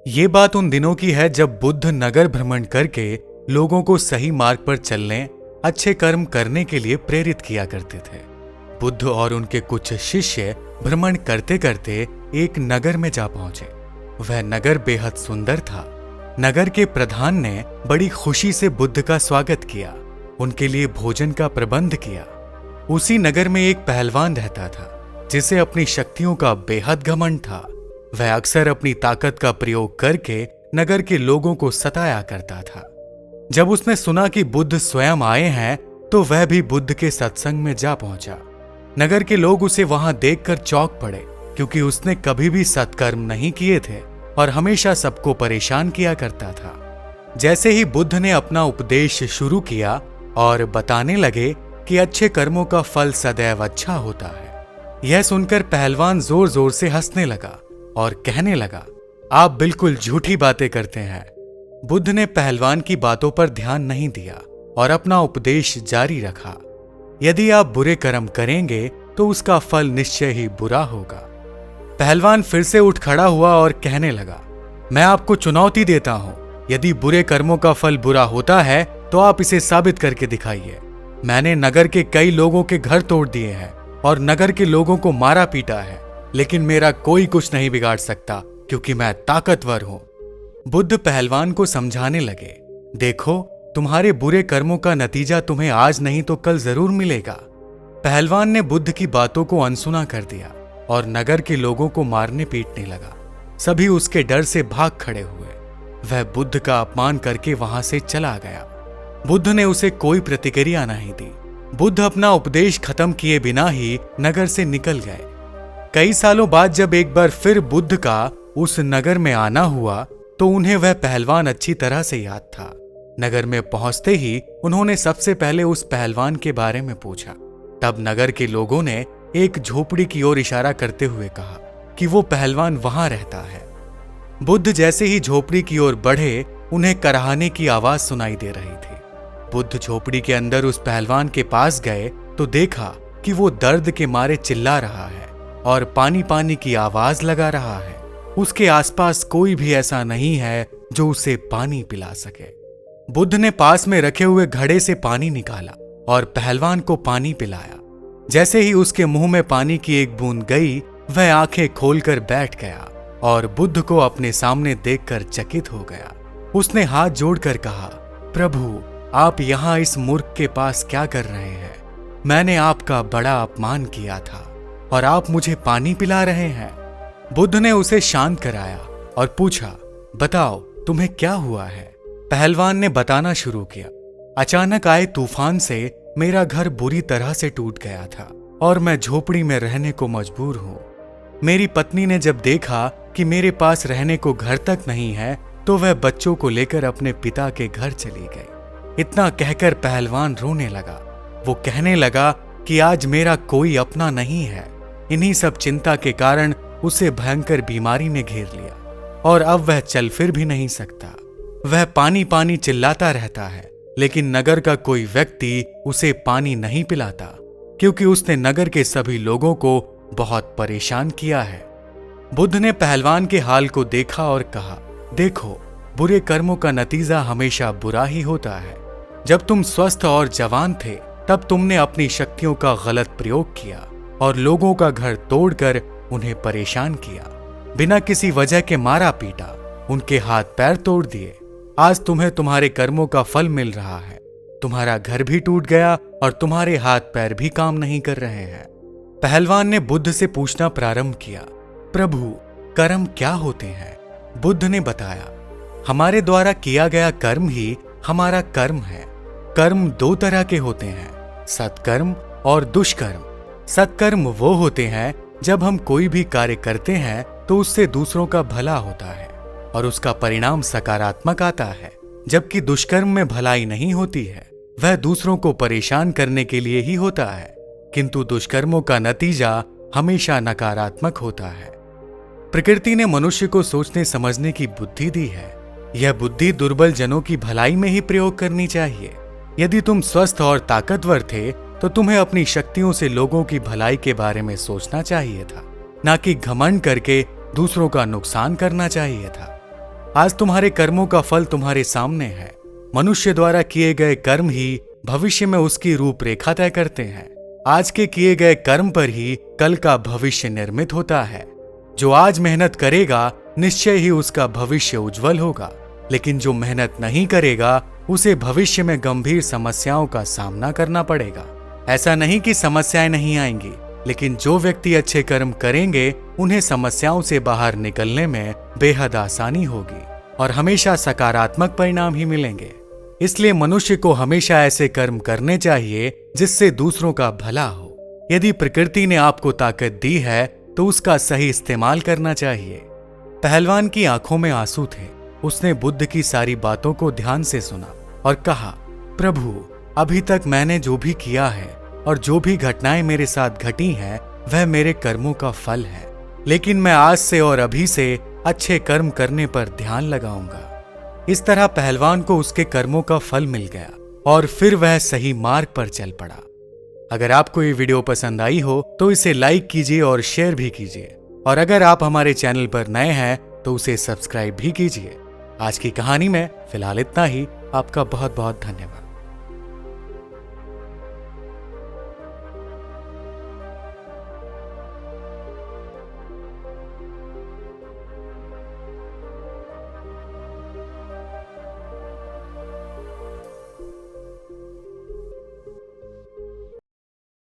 ये बात उन दिनों की है जब बुद्ध नगर भ्रमण करके लोगों को सही मार्ग पर चलने, अच्छे कर्म करने के लिए प्रेरित किया करते थे। बुद्ध और उनके कुछ शिष्य भ्रमण करते करते एक नगर में जा पहुंचे। वह नगर बेहद सुंदर था। नगर के प्रधान ने बड़ी खुशी से बुद्ध का स्वागत किया, उनके लिए भोजन का प्रबंध किया। उसी नगर में एक पहलवान रहता था जिसे अपनी शक्तियों का बेहद घमंड था। वह अक्सर अपनी ताकत का प्रयोग करके नगर के लोगों को सताया करता था। जब उसने सुना कि बुद्ध स्वयं आए हैं तो वह भी बुद्ध के सत्संग में जा पहुंचा। नगर के लोग उसे वहां देखकर चौंक पड़े, क्योंकि उसने कभी भी सत्कर्म नहीं किए थे और हमेशा सबको परेशान किया करता था। जैसे ही बुद्ध ने अपना उपदेश शुरू किया और बताने लगे कि अच्छे कर्मों का फल सदैव अच्छा होता है, यह सुनकर पहलवान जोर जोर से हंसने लगा और कहने लगा, आप बिल्कुल झूठी बातें करते हैं। बुद्ध ने पहलवान की बातों पर ध्यान नहीं दिया और अपना उपदेश जारी रखा। यदि आप बुरे कर्म करेंगे तो उसका फल निश्चय ही बुरा होगा। पहलवान फिर से उठ खड़ा हुआ और कहने लगा, मैं आपको चुनौती देता हूं, यदि बुरे कर्मों का फल बुरा होता है तो आप इसे साबित करके दिखाइए। मैंने नगर के कई लोगों के घर तोड़ दिए हैं और नगर के लोगों को मारा पीटा है, लेकिन मेरा कोई कुछ नहीं बिगाड़ सकता, क्योंकि मैं ताकतवर हूं। बुद्ध पहलवान को समझाने लगे, देखो, तुम्हारे बुरे कर्मों का नतीजा तुम्हें आज नहीं तो कल जरूर मिलेगा। पहलवान ने बुद्ध की बातों को अनसुना कर दिया और नगर के लोगों को मारने पीटने लगा। सभी उसके डर से भाग खड़े हुए। वह बुद्ध का अपमान करके वहां से चला गया। बुद्ध ने उसे कोई प्रतिक्रिया नहीं दी। बुद्ध अपना उपदेश खत्म किए बिना ही नगर से निकल गए। कई सालों बाद जब एक बार फिर बुद्ध का उस नगर में आना हुआ तो उन्हें वह पहलवान अच्छी तरह से याद था। नगर में पहुंचते ही उन्होंने सबसे पहले उस पहलवान के बारे में पूछा। तब नगर के लोगों ने एक झोपड़ी की ओर इशारा करते हुए कहा कि वो पहलवान वहां रहता है। बुद्ध जैसे ही झोपड़ी की ओर बढ़े, उन्हें कराहने की आवाज सुनाई दे रही थी। बुद्ध झोपड़ी के अंदर उस पहलवान के पास गए तो देखा कि वो दर्द के मारे चिल्ला रहा है और पानी पानी की आवाज लगा रहा है। उसके आसपास कोई भी ऐसा नहीं है जो उसे पानी पिला सके। बुद्ध ने पास में रखे हुए घड़े से पानी निकाला और पहलवान को पानी पिलाया। जैसे ही उसके मुंह में पानी की एक बूंद गई, वह आंखें खोलकर बैठ गया और बुद्ध को अपने सामने देखकर चकित हो गया। उसने हाथ जोड़कर कहा, प्रभु, आप यहाँ इस मूर्ख के पास क्या कर रहे हैं? मैंने आपका बड़ा अपमान किया था और आप मुझे पानी पिला रहे हैं। बुद्ध ने उसे शांत कराया और पूछा, बताओ तुम्हें क्या हुआ है? पहलवान ने बताना शुरू किया, अचानक आए तूफान से मेरा घर बुरी तरह से टूट गया था और मैं झोपड़ी में रहने को मजबूर हूँ। मेरी पत्नी ने जब देखा कि मेरे पास रहने को घर तक नहीं है तो वह बच्चों को लेकर अपने पिता के घर चली गई। इतना कहकर पहलवान रोने लगा। वो कहने लगा कि आज मेरा कोई अपना नहीं है। इन्हीं सब चिंता के कारण उसे भयंकर बीमारी ने घेर लिया और अब वह चल फिर भी नहीं सकता। वह पानी पानी चिल्लाता रहता है, लेकिन नगर का कोई व्यक्ति उसे पानी नहीं पिलाता, क्योंकि उसने नगर के सभी लोगों को बहुत परेशान किया है। बुद्ध ने पहलवान के हाल को देखा और कहा, देखो, बुरे कर्मों का नतीजा हमेशा बुरा ही होता है। जब तुम स्वस्थ और जवान थे तब तुमने अपनी शक्तियों का गलत प्रयोग किया और लोगों का घर तोड़कर उन्हें परेशान किया, बिना किसी वजह के मारा पीटा, उनके हाथ पैर तोड़ दिए। आज तुम्हें तुम्हारे कर्मों का फल मिल रहा है। तुम्हारा घर भी टूट गया और तुम्हारे हाथ पैर भी काम नहीं कर रहे हैं। पहलवान ने बुद्ध से पूछना प्रारंभ किया, प्रभु, कर्म क्या होते हैं? बुद्ध ने बताया, हमारे द्वारा किया गया कर्म ही हमारा कर्म है। कर्म दो तरह के होते हैं, सत्कर्म और दुष्कर्म। सत्कर्म वो होते हैं जब हम कोई भी कार्य करते हैं तो उससे दूसरों का भला होता है और उसका परिणाम सकारात्मक आता है, जबकि दुष्कर्म में भलाई नहीं होती है, वह दूसरों को परेशान करने के लिए ही होता है, किंतु दुष्कर्मों का नतीजा हमेशा नकारात्मक होता है। प्रकृति ने मनुष्य को सोचने समझने की बुद्धि दी है। यह बुद्धि दुर्बल जनों की भलाई में ही प्रयोग करनी चाहिए। यदि तुम स्वस्थ और ताकतवर थे तो तुम्हें अपनी शक्तियों से लोगों की भलाई के बारे में सोचना चाहिए था, ना कि घमंड करके दूसरों का नुकसान करना चाहिए था। आज तुम्हारे कर्मों का फल तुम्हारे सामने है। मनुष्य द्वारा किए गए कर्म ही भविष्य में उसकी रूपरेखा तय करते हैं। आज के किए गए कर्म पर ही कल का भविष्य निर्मित होता है। जो आज मेहनत करेगा निश्चय ही उसका भविष्य उज्जवल होगा, लेकिन जो मेहनत नहीं करेगा उसे भविष्य में गंभीर समस्याओं का सामना करना पड़ेगा। ऐसा नहीं कि समस्याएं नहीं आएंगी, लेकिन जो व्यक्ति अच्छे कर्म करेंगे उन्हें समस्याओं से बाहर निकलने में बेहद आसानी होगी और हमेशा सकारात्मक परिणाम ही मिलेंगे। इसलिए मनुष्य को हमेशा ऐसे कर्म करने चाहिए जिससे दूसरों का भला हो। यदि प्रकृति ने आपको ताकत दी है तो उसका सही इस्तेमाल करना चाहिए। पहलवान की आंखों में आंसू थे। उसने बुद्ध की सारी बातों को ध्यान से सुना और कहा, प्रभु, अभी तक मैंने जो भी किया है और जो भी घटनाएं मेरे साथ घटी हैं वह मेरे कर्मों का फल है, लेकिन मैं आज से और अभी से अच्छे कर्म करने पर ध्यान लगाऊंगा। इस तरह पहलवान को उसके कर्मों का फल मिल गया और फिर वह सही मार्ग पर चल पड़ा। अगर आपको ये वीडियो पसंद आई हो तो इसे लाइक कीजिए और शेयर भी कीजिए, और अगर आप हमारे चैनल पर नए हैं तो उसे सब्सक्राइब भी कीजिए। आज की कहानी में फिलहाल इतना ही। आपका बहुत बहुत धन्यवाद।